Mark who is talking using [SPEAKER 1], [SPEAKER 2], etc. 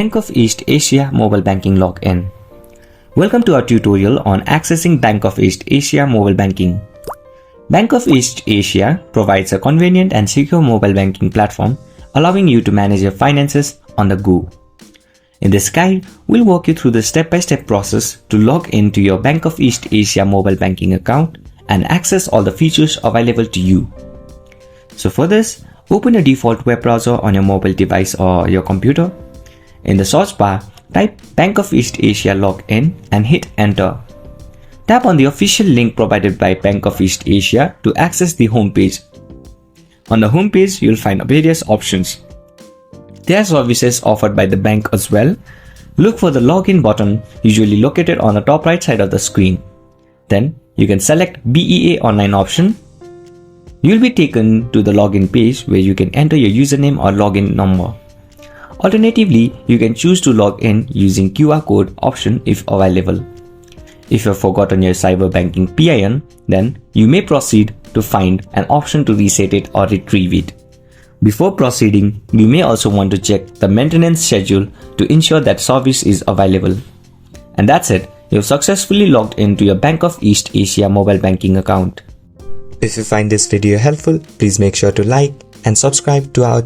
[SPEAKER 1] Bank of East Asia Mobile Banking Login. Welcome to our tutorial on accessing Bank of East Asia Mobile Banking. Bank of East Asia provides a convenient and secure mobile banking platform allowing you to manage your finances on the go. In this guide, we'll walk you through the step-by-step process to log into your Bank of East Asia mobile banking account and access all the features available to you. So for this, open a default web browser on your mobile device or your computer. In the search bar, type Bank of East Asia Login and hit enter. Tap on the official link provided by Bank of East Asia to access the homepage. On the homepage, you'll find various options. There are services offered by the bank as well. Look for the login button, usually located on the top right side of the screen. Then you can select BEA online option. You'll be taken to the login page where you can enter your username or login number. Alternatively, you can choose to log in using QR code option if available. If you've forgotten your cyber banking PIN, then you may proceed to find an option to reset it or retrieve it. Before proceeding, you may also want to check the maintenance schedule to ensure that service is available. And that's it. You've successfully logged into your Bank of East Asia mobile banking account.
[SPEAKER 2] If you find this video helpful, please make sure to like and subscribe to our